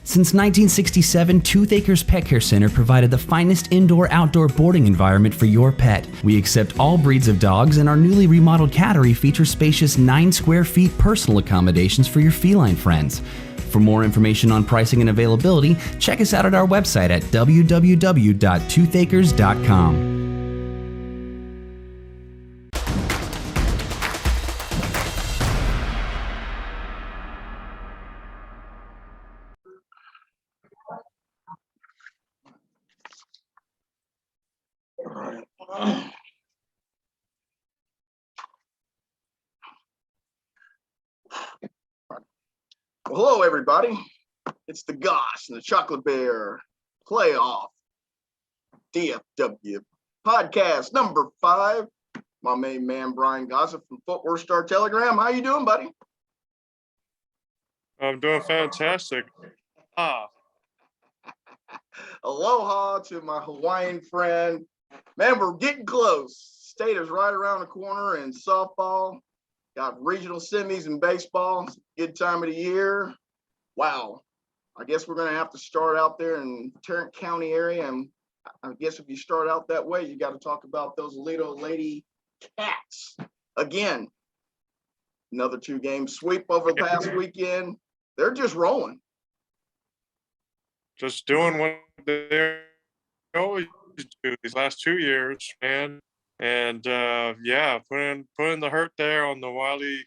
Since 1967, Tooth Acres Pet Care Center provided the finest indoor-outdoor boarding environment for your pet. We accept all breeds of dogs, and our newly remodeled cattery features spacious 9 square feet personal accommodations for your feline friends. For more information on pricing and availability, check us out at our website at www.toothacres.com. Well, hello, everybody. It's the Goss and the Chocolate Bear Playoff DFW podcast number 5. My main man, Brian Gossett from Footwear Star Telegram. How you doing, buddy? I'm doing fantastic. Aloha to my Hawaiian friend. Man, we're getting close. State is right around the corner in softball. Got regional semis in baseball. It's a good time of the year. Wow. I guess we're going to have to start out there in Tarrant County area. And I guess if you start out that way, you got to talk about those little lady cats. Again, another 2-game sweep over the past weekend. They're just rolling. Just doing what they always do these last 2 years, man. And yeah, putting the hurt there on the Wiley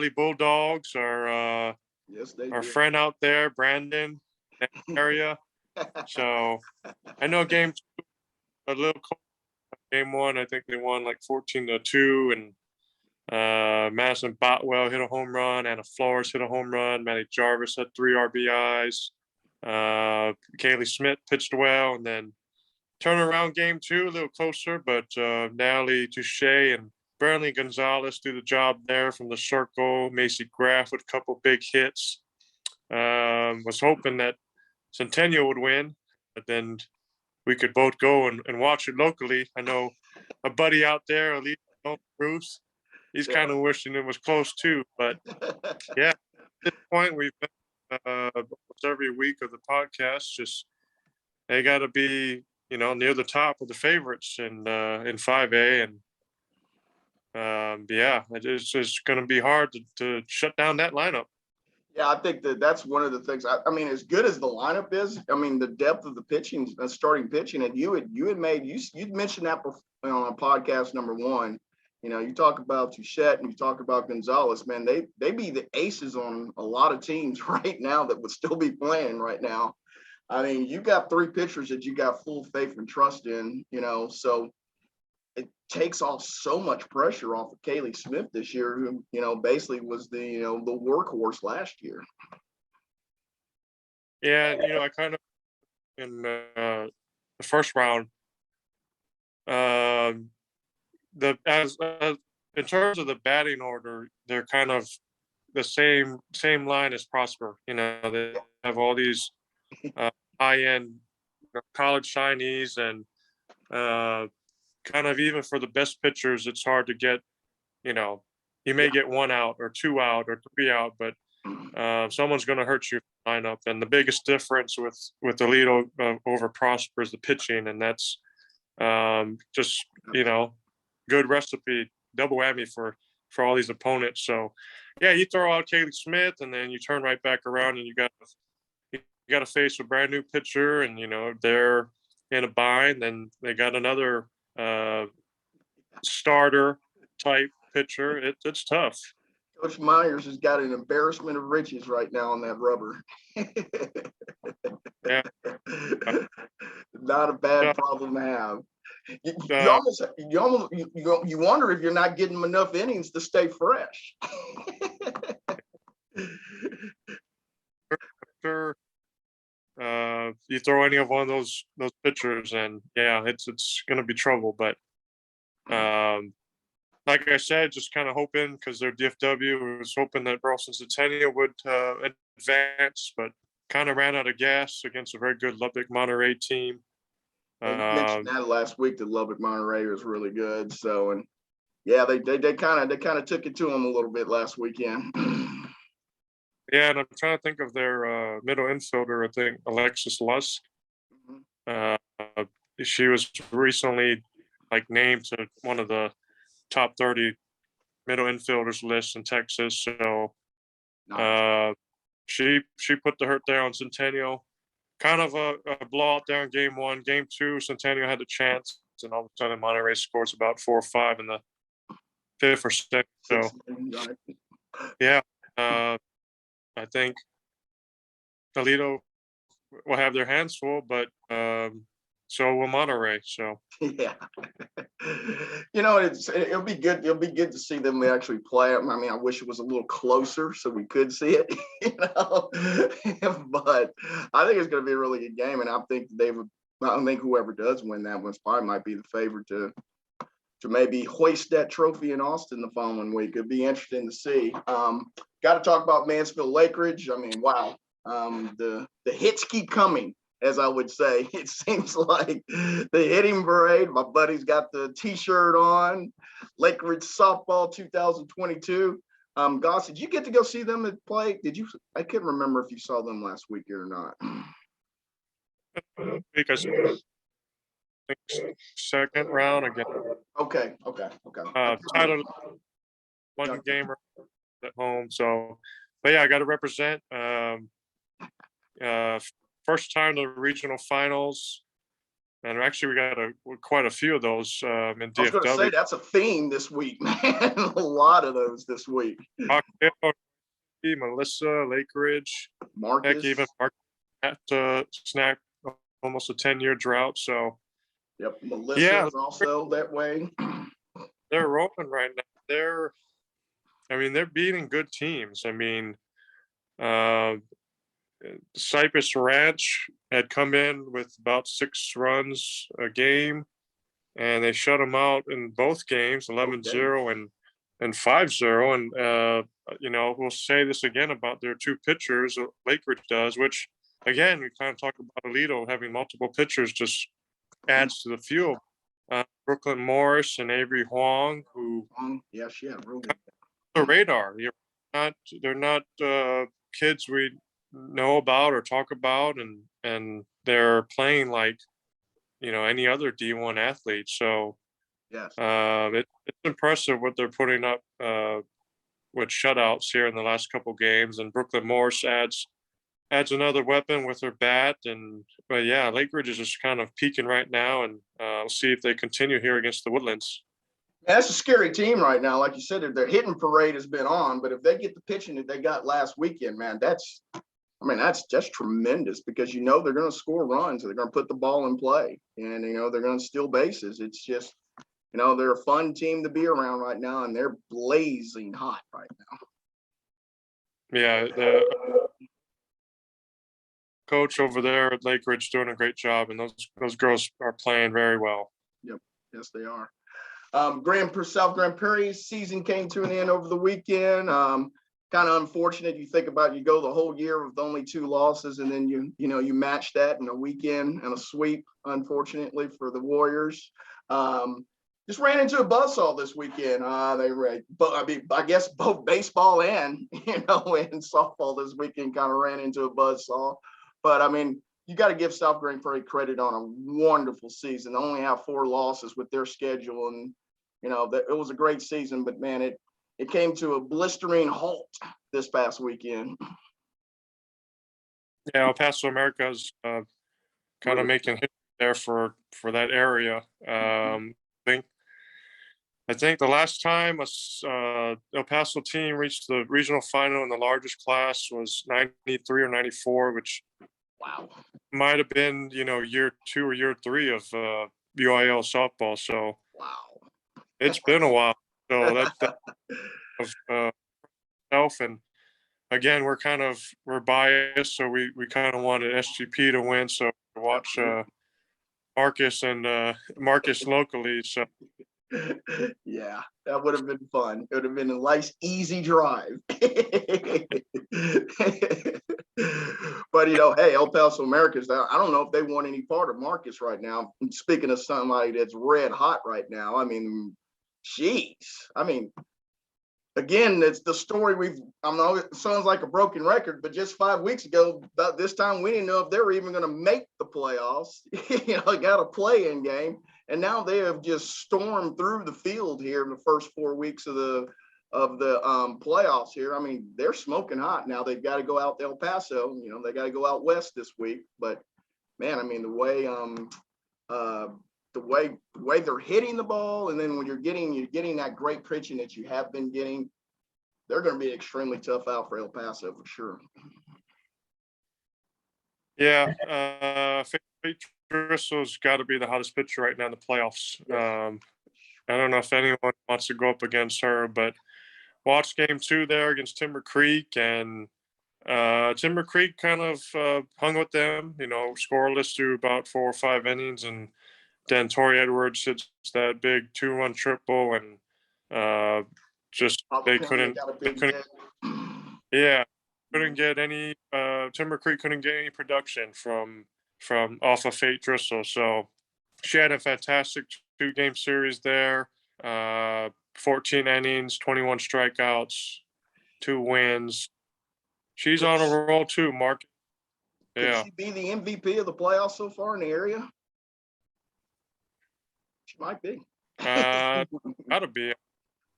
Bulldogs. Our yes, they our did. friend out there, Brandon, that area. So I know game 2 a little close. Game 1, I think they won like 14-2, and Madison Botwell hit a home run, Anna Flores hit a home run, Maddie Jarvis had 3 RBIs. Kaylee Smith pitched well, and then turnaround game 2 a little closer, but Natalie Touche and Burnley Gonzalez do the job there from the circle. Macy Graff with a couple big hits. Was hoping that Centennial would win, but then we could both go and watch it locally. I know a buddy out there, Elite Bruce, he's kind of wishing it was close too, but yeah, at this point we've been almost every week of the podcast. Just they got to be, near the top of the favorites in 5A, and yeah, it's just going to be hard to shut down that lineup. Yeah, I think that's one of the things. I mean, as good as the lineup is, I mean, the depth of the pitching, starting pitching, and you'd mentioned that before, on podcast number 1. You talk about Touchette and you talk about Gonzalez, man, they be the aces on a lot of teams right now that would still be playing right now. I mean, you got 3 pitchers that you got full faith and trust in, so it takes off so much pressure off of Kaylee Smith this year, who, basically was the workhorse last year. Yeah, I kind of in the first round, in terms of the batting order, they're kind of the same line as Prosper. They have all these high-end college signees, and kind of even for the best pitchers, it's hard to get, you may get 1 out or 2 out or 3 out, but someone's going to hurt you lineup. And the biggest difference with the lead over Prosper is the pitching, and that's just, good recipe, double whammy for all these opponents. So yeah, you throw out Kaylee Smith, and then you turn right back around, and you got to face a brand new pitcher, and they're in a bind. Then they got another starter type pitcher. It's tough. Coach Myers has got an embarrassment of riches right now on that rubber. Yeah. Not a bad problem to have. You wonder if you're not getting them enough innings to stay fresh. Sure. You throw any of one of those pitchers, and yeah, it's going to be trouble. But like I said, just kind of hoping, because they're DFW, was hoping that Burleson Centennial would advance, but kind of ran out of gas against a very good Lubbock Monterey team. You mentioned that last week, that Lubbock Monterey was really good. So, and yeah, they kind of took it to them a little bit last weekend. Yeah, and I'm trying to think of their middle infielder. I think Alexis Lusk. Mhm. Uh, she was recently like named to one of the top 30 middle infielders list in Texas. So Nice. uh, she put the hurt there on Centennial. Kind of a blowout there in game one. Game two, Centennial had the chance, and all of a sudden Monterey scores about 4 or 5 in the fifth or sixth. So 16, right. yeah, I think Toledo will have their hands full, but so will Monterey. So Yeah. It'll be good. It'll be good to see them actually play. I mean, I wish it was a little closer so we could see it, but I think it's going to be a really good game. And I think whoever does win that one probably might be the favorite to maybe hoist that trophy in Austin the following week. It'd be interesting to see. Got to talk about Mansfield Lakeridge. I mean, wow. The hits keep coming, as I would say. It seems like the hitting parade. My buddy's got the T-shirt on. Lakeridge softball 2022. Goss, did you get to go see them play? Did you? I can't remember if you saw them last week or not. because second round again, Okay. title one game at home. So, but yeah, I got to represent. First time to the regional finals, and actually we got quite a few of those in DFW. I was going to say that's a theme this week, man. A lot of those this week. Melissa, Lakeridge, Marcus. heck, even Mark had to snack almost a 10-year drought. So, yep, Melissa is also that way. They're rolling right now. They're beating good teams. I mean, Cypress Ranch had come in with about 6 runs a game, and they shut them out in both games, 11-0 and 5-0. And we'll say this again about their 2 pitchers, Lakeridge does, which again we kind of talk about Alito having multiple pitchers just adds to the fuel. Brooklyn Morris and Avery Huang, who really the radar. They're not kids we know about or talk about, and they're playing like any other D1 athlete. So yes, it's impressive what they're putting up with shutouts here in the last couple games. And Brooklyn Morse adds another weapon with her bat. But yeah, Lakeridge is just kind of peaking right now, and we'll see if they continue here against the Woodlands. That's a scary team right now. Like you said, their hitting parade has been on, but if they get the pitching that they got last weekend, man, that's just tremendous, because they're going to score runs, they're going to put the ball in play, and they're going to steal bases. It's just they're a fun team to be around right now, and they're blazing hot right now. Yeah, the coach over there at Lakeridge doing a great job, and those girls are playing very well. Yep, yes they are. South Grand Prairie season came to an end over the weekend. Kind of unfortunate. You think about, you go the whole year with only 2 losses, and then you match that in a weekend and a sweep, unfortunately for the Warriors. Just ran into a buzzsaw this weekend. I guess both baseball and and softball this weekend kind of ran into a buzzsaw. But I mean, you got to give South Grand Prairie credit on a wonderful season. They only have 4 losses with their schedule, and it was a great season. But man, it came to a blistering halt this past weekend. Yeah, El Paso America's kind of making history there for that area. I think the last time a El Paso team reached the regional final in the largest class was 93 or 94, which might have been year 2 or year 3 of UIL softball. So it's been a while. So that and again, we're biased, so we kind of wanted SGP to win. So watch Marcus locally. So yeah, that would have been fun. It would have been a nice, easy drive. But hey, El Paso Americans, I don't know if they want any part of Marcus right now. Speaking of somebody that's red hot right now, I mean, geez, again, it's the story I know it sounds like a broken record, but just 5 weeks ago, about this time, we didn't know if they were even going to make the playoffs. Got a play-in game, and now they have just stormed through the field here in the first 4 weeks of the playoffs here. I mean, they're smoking hot now. They've got to go out to El Paso. They got to go out west this week. But man, I mean, the way they're hitting the ball, and then when you're getting that great pitching that you have been getting, they're going to be extremely tough out for El Paso for sure. Yeah, Faith Driscoll's got to be the hottest pitcher right now in the playoffs. I don't know if anyone wants to go up against her, but watch game 2 there against Timber Creek, and Timber Creek kind of hung with them, scoreless through about 4 or 5 innings, and then Tori Edwards hits that big 2-run triple, and just they couldn't get any Timber Creek couldn't get any production from off of Faith Driscoll. So she had a fantastic 2-game series there. 14 innings, 21 strikeouts, 2 wins. She's on a roll too, Mark. Yeah. Could she be the MVP of the playoffs so far in the area? She might be. Gotta be.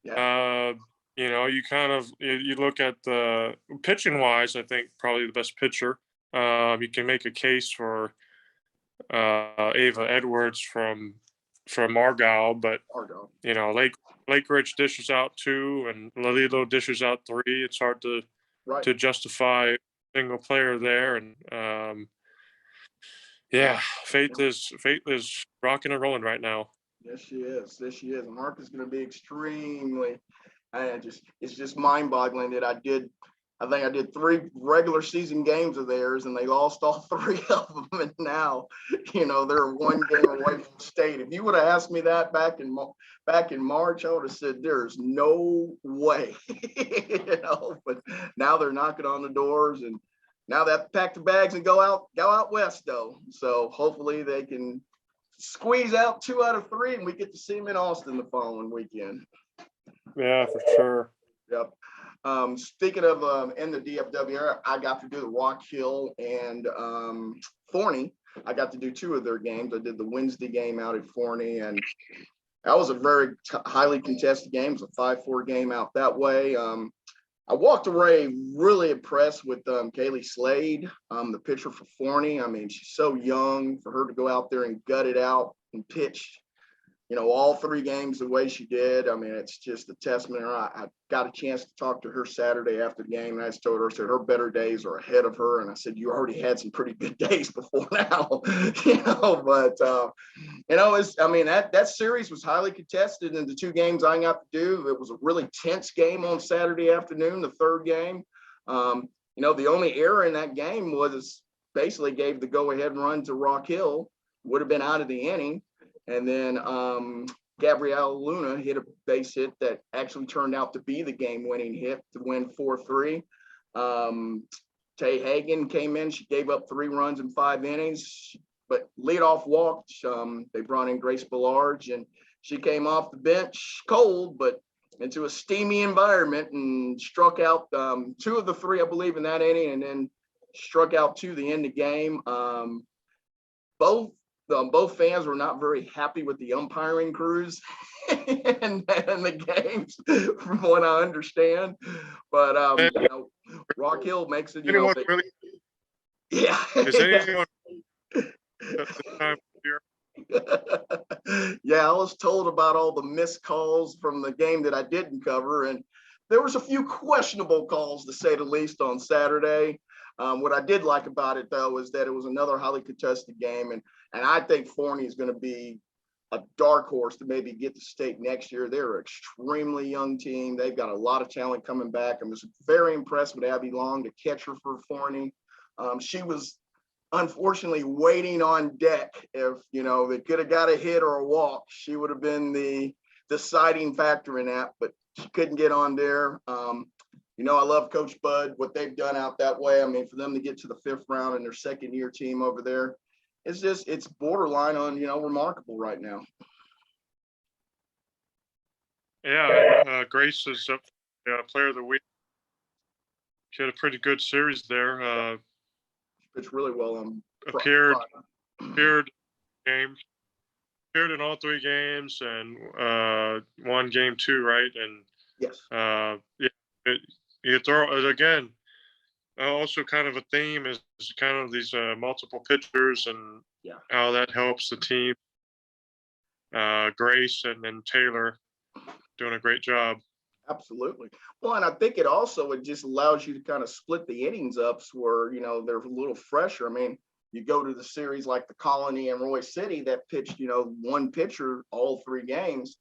Yeah. You look at the pitching wise, I think probably the best pitcher. You can make a case for Ava Edwards from Argyle, but Lakeridge dishes out 2 and Lalilo dishes out 3. It's hard to justify a single player there, and Faith is rocking and rolling right now. Yes, she is. Mark is going to be extremely. It's just mind-boggling that I think I did 3 regular season games of theirs, and they lost all 3 of them. And now, they're 1 game away from state. If you would have asked me that back in March, I would have said there's no way. But now they're knocking on the doors, and now they have to pack the bags and go out west though. So hopefully they can squeeze out 2 out of 3, and we get to see them in Austin the following weekend. Yeah, for sure. Yep. Speaking of in the DFW, I got to do the Rock Hill and Forney. I got to do 2 of their games. I did the Wednesday game out at Forney, and that was a very highly contested game. It was a 5-4 game out that way. I walked away really impressed with Kaylee Slade, the pitcher for Forney. I mean, she's so young. For her to go out there and gut it out and pitch, all 3 games the way she did. I mean, it's just a testament. I got a chance to talk to her Saturday after the game, and I just told her, I said, her better days are ahead of her. And I said, you already had some pretty good days before now, but that series was highly contested in the 2 games I got to do. It was a really tense game on Saturday afternoon, the 3rd game. The only error in that game was basically gave the go-ahead run to Rock Hill, would have been out of the inning. And then Gabrielle Luna hit a base hit that actually turned out to be the game-winning hit to win 4-3. Tay Hagan came in. She gave up 3 runs in 5 innings, but leadoff walked. They brought in Grace Ballard, and she came off the bench cold, but into a steamy environment, and struck out 2 of the 3, I believe, in that inning, and then struck out 2 the end of the game. Both fans were not very happy with the umpiring crews and the games, from what I understand. But Rock Hill makes it. Yeah. Is anyone at the time of year? Yeah, I was told about all the missed calls from the game that I didn't cover, and there was a few questionable calls, to say the least, on Saturday. What I did like about it, though, is that it was another highly contested game, and I think Forney is going to be a dark horse to maybe get to state next year. They're an extremely young team. They've got a lot of talent coming back. I was very impressed with Abby Long, the catcher for Forney. She was unfortunately waiting on deck. If they could have got a hit or a walk, she would have been the deciding factor in that, but she couldn't get on there. I love Coach Bud, what they've done out that way. I mean, for them to get to the 5th round and their 2nd-year team over there, it's borderline on, remarkable right now. Yeah, Grace is Player of the Week. She had a pretty good series there. Pitched really well on Appeared Friday. games. Appeared in all 3 games and won game 2, right? And Yes. You throw again. Also, kind of a theme is kind of these multiple pitchers and how that helps the team. Grace and Taylor doing a great job. Absolutely. Well, and I think it just allows you to kind of split the innings up where, they're a little fresher. I mean, you go to the series like the Colony and Roy City that pitched, one pitcher all 3 games.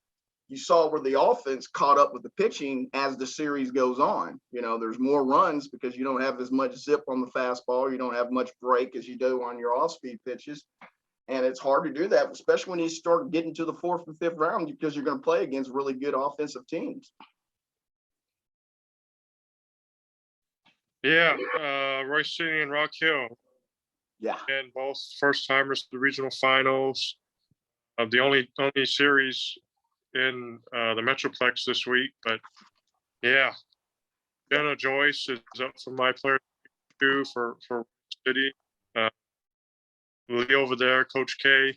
You saw where the offense caught up with the pitching as the series goes on. There's more runs because you don't have as much zip on the fastball. You don't have much break as you do on your off-speed pitches. And it's hard to do that, especially when you start getting to the 4th and 5th round because you're going to play against really good offensive teams. Yeah, Royce City and Rock Hill. Yeah. And both first timers to the regional finals. The only series in the Metroplex this week. But yeah, Jenna Joyce is up for my player too for City. Lee over there, Coach K.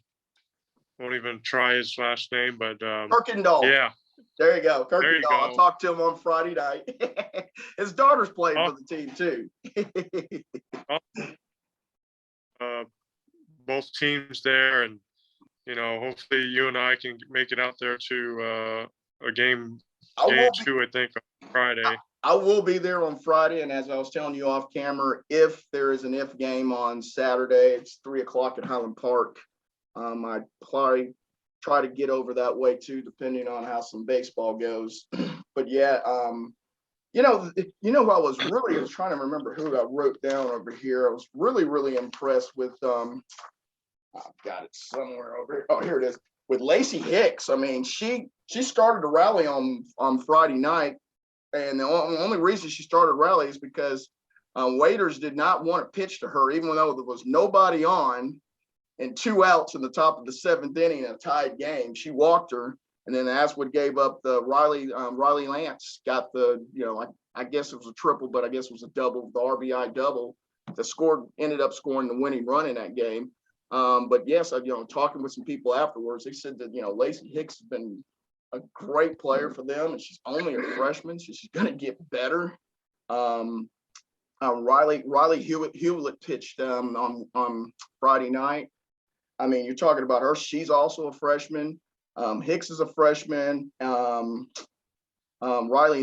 Won't even try his last name, but Kirkendall. Yeah. There you go. Kirkendall. There you go. I talked to him on Friday night. His daughter's playing for the team too. Both teams there, and hopefully you and I can make it out there to a game 2, I think, on Friday. I will be there on Friday, and as I was telling you off camera, if there is an if game on Saturday, it's 3:00 at Highland Park. I'd probably try to get over that way too, depending on how some baseball goes. But yeah, I was trying to remember who I wrote down over here. I was really impressed with I've got it somewhere over here. Oh, here it is. With Lacey Hicks. I mean, she started to rally on Friday night. And the only reason she started rally is because Waiters did not want to pitch to her, even though there was nobody on and 2 outs in the top of the 7th inning in a tied game. She walked her, and then that's what gave up the Riley Lance got the, I guess it was a triple, but I guess it was a double, the RBI double that ended up scoring the winning run in that game. But yes, talking with some people afterwards, they said that, Lacey Hicks has been a great player for them, and she's only a freshman, so she's going to get better. Riley Hewlett pitched on Friday night. I mean, you're talking about her. She's also a freshman. Hicks is a freshman. Riley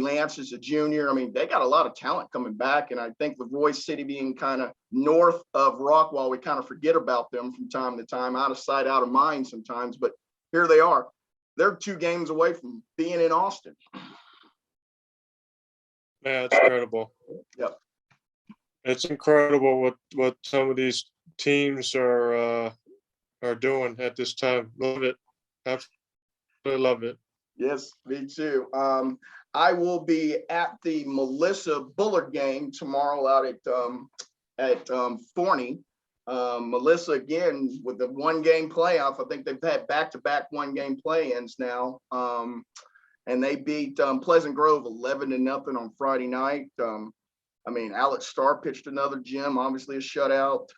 Lance is a junior. I mean, they got a lot of talent coming back, and I think with Roy City being kind of north of Rockwall, we kind of forget about them from time to time, out of sight, out of mind sometimes. But here they are. They're 2 games away from being in Austin. Yeah, it's incredible. Yep. It's incredible what some of these teams are doing at this time. Love it. Absolutely love it. Yes, me too. I will be at the Melissa Bullard game tomorrow out at Forney. Melissa, again, with the 1-game playoff, I think they've had back-to-back 1-game play-ins now. And they beat Pleasant Grove 11-0 on Friday night. I mean, Alex Starr pitched another gem, obviously a shutout.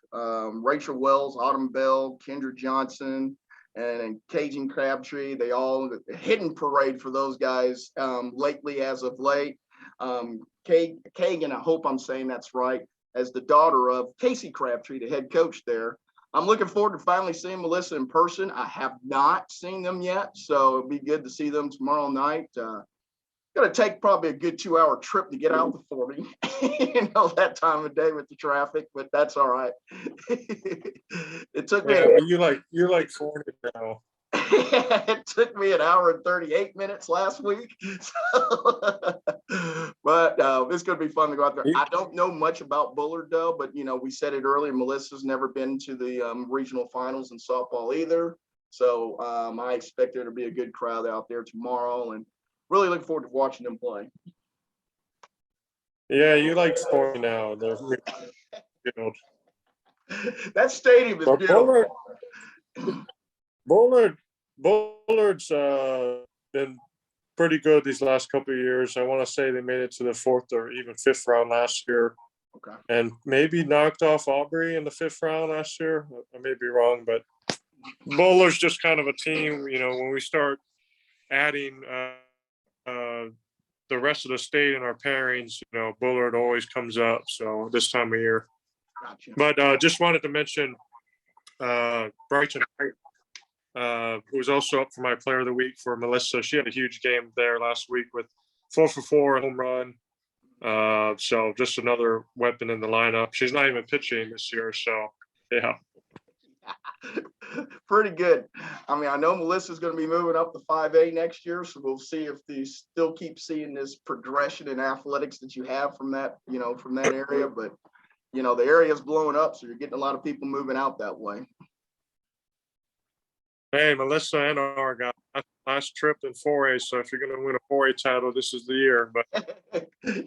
Rachel Wells, Autumn Bell, Kendra Johnson, and Cajun Crabtree, they all hidden parade for those guys lately as of late. Kagan, I hope I'm saying that's right, as the daughter of Casey Crabtree, the head coach there. I'm looking forward to finally seeing Melissa in person. I have not seen them yet, so it'll be good to see them tomorrow night. Going to take probably a good 2-hour trip to get out the 40, that time of day with the traffic, but that's all right. It took me. You like 40 now. It took me 1 hour and 38 minutes last week. But it's going to be fun to go out there. I don't know much about Bullard, though, but, we said it earlier, Melissa's never been to the regional finals in softball either. So I expect there to be a good crowd out there tomorrow, and really looking forward to watching them play. Yeah, you like 40 now. They're good. That stadium is beautiful. Bullard's been pretty good these last couple of years. I want to say they made it to the 4th or even 5th round last year, Okay. and maybe knocked off Aubrey in the 5th round last year. I may be wrong, but Bowler's just kind of a team. You know, when we start adding the rest of the state in our pairings, you know, Bullard always comes up. So this time of year. Gotcha. But just wanted to mention Brighton, who was also up for my player of the week for Melissa. She had a huge game there last week with 4 for 4 home run. So just another weapon in the lineup. She's not even pitching this year. So yeah. Pretty good. I mean, I know Melissa's going to be moving up to 5A next year, so we'll see if they still keep seeing this progression in athletics that you have from that, you know, from that area. But, you know, the area is blowing up, so you're getting a lot of people moving out that way. Hey, Melissa and Argyle, last trip in 4A. So if you're going to win a 4A title, this is the year. But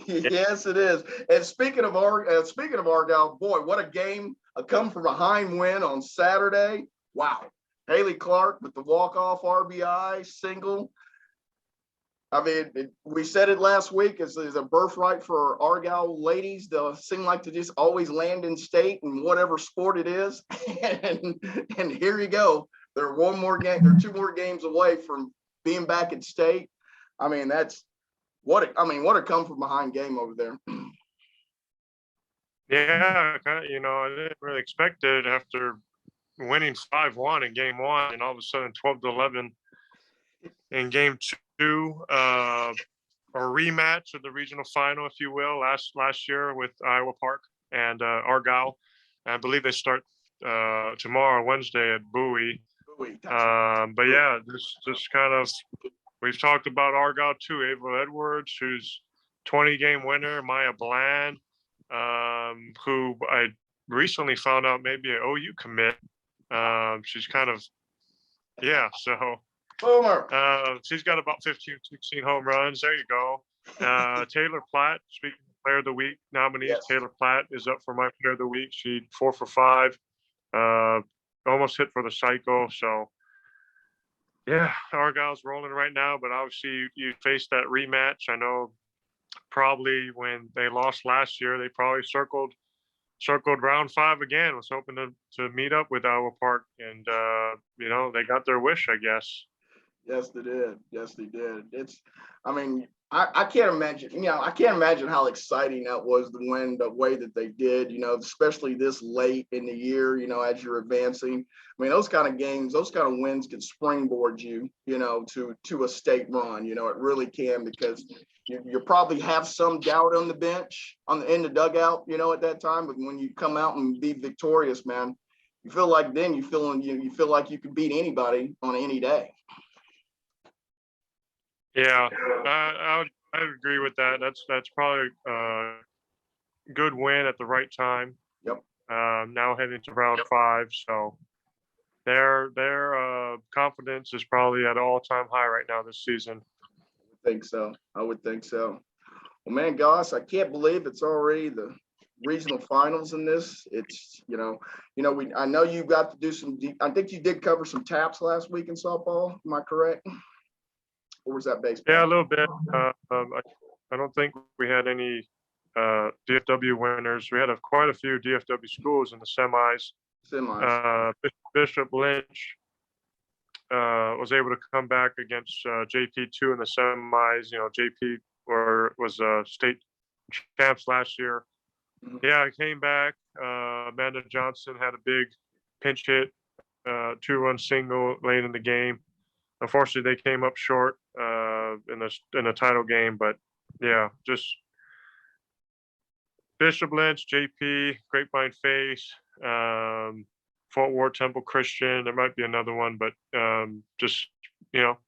yes, it is. And speaking of Argyle, boy, what a game! A come from behind win on Saturday. Wow, Haley Clark with the walk-off RBI single. I mean, we said it last week. It's a birthright for Argyle ladies. They'll seem like to just always land in state in whatever sport it is. and here you go. They're one more game. They're 2 more games away from being back in state. I mean, what a come from behind game over there. yeah, you know, I didn't really expect it after winning 5-1 in game 1, and all of a sudden 12-11 in game 2. A rematch of the regional final, if you will, last year with Iowa Park and Argyle. I believe they start tomorrow, Wednesday, at Bowie. But yeah, this kind of, we've talked about Argyle too. Ava Edwards, who's 20-game winner, Maya Bland, who I recently found out maybe an OU commit. She's kind of, yeah, so she's got about 15, 16 home runs. There you go. Taylor Platt, speaking of player of the week nominees, yes. Taylor Platt is up for my player of the week. She 4 for 5. Almost hit for the cycle. So yeah, Argyle's rolling right now, but obviously you face that rematch. I know probably when they lost last year, they probably circled round 5 again, was hoping to meet up with Iowa Park, and you know, they got their wish, I guess. Yes, they did. Yes, they did. I mean, I can't imagine, you know, I can't imagine how exciting that was to win the way that they did, you know, especially this late in the year, you know, as you're advancing. I mean, those kind of games, those kind of wins can springboard you, you know, to a state run, you know, it really can, because you probably have some doubt on the bench, in the dugout, you know, at that time, but when you come out and be victorious, man, you feel like then you feel like you could beat anybody on any day. Yeah, I would agree with that. That's probably a good win at the right time. Yep. Now heading to round 5, so their confidence is probably at an all-time high right now this season. I would think so. Well, man, Goss, I can't believe it's already the regional finals in this. It's I know you got to do I think you did cover some taps last week in softball. Am I correct? Or was that baseball? Yeah, a little bit. I don't think we had any DFW winners. We had quite a few DFW schools in the semis. Bishop Lynch was able to come back against JP2 in the semis. You know, JP was state champs last year. Mm-hmm. Yeah, I came back. Amanda Johnson had a big pinch hit, 2-run single late in the game. Unfortunately, they came up short in a title game, but yeah, just Bishop Lynch, JP, Grapevine Face, Fort Worth Temple Christian. There might be another one, but just, you know,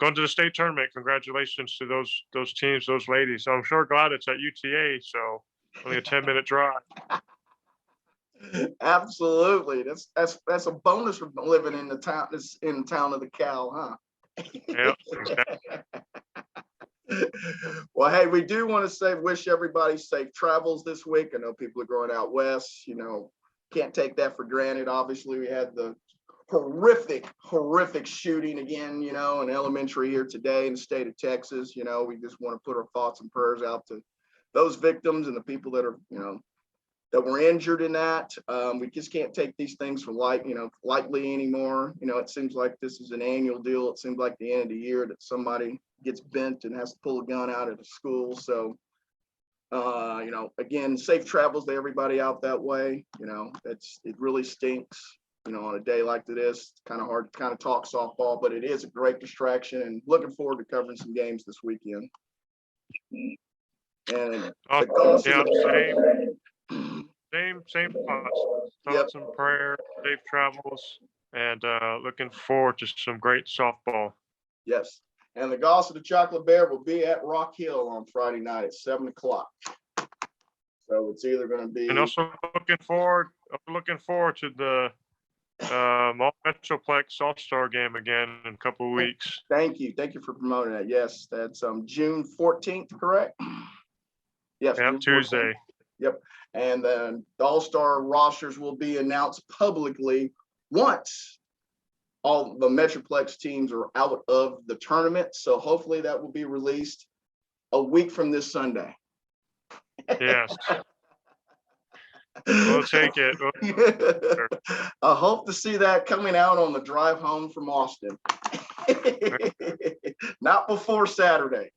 going to the state tournament. Congratulations to those teams, those ladies. I'm sure glad it's at UTA, so only a 10-minute drive. Absolutely. That's a bonus from living in the town of the Cow, huh? Yeah, exactly. Well, hey, we do want to wish everybody safe travels this week. I know people are going out west, you know, can't take that for granted. Obviously, we had the horrific shooting again, in elementary here today in the state of Texas. We just want to put our thoughts and prayers out to those victims and the people that are, that were injured in that. We just can't take these things for lightly anymore. It seems like this is an annual deal. It seems like the end of the year that somebody gets bent and has to pull a gun out of the school. So, again, safe travels to everybody out that way. It really stinks. On a day like this, it's kind of hard to kind of talk softball, but it is a great distraction, and looking forward to covering some games this weekend. And same thoughts and prayers, safe travels, and looking forward to some great softball. Yes, and the Goss of the Chocolate Bear will be at Rock Hill on Friday night at 7 o'clock. So it's either going to be. And also looking forward to the Metroplex All-Star game again in a couple of weeks. Thank you for promoting that. Yes, that's June 14th, correct? Yes, Yep, Tuesday. Yep, and then the All-Star rosters will be announced publicly once all the Metroplex teams are out of the tournament. So hopefully that will be released a week from this Sunday. Yes. We'll take it. I hope to see that coming out on the drive home from Austin. Not before Saturday.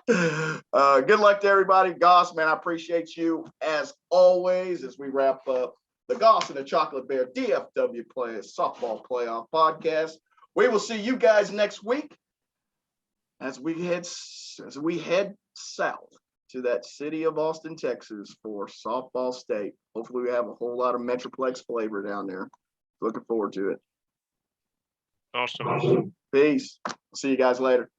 Good luck to everybody. Goss, man, I appreciate you as always as we wrap up the Goss and the Chocolate Bear DFW Softball Playoff Podcast. We will see you guys next week as we head south to that city of Austin, Texas for softball state. Hopefully we have a whole lot of Metroplex flavor down there. Looking forward to it. Awesome. Peace. See you guys later.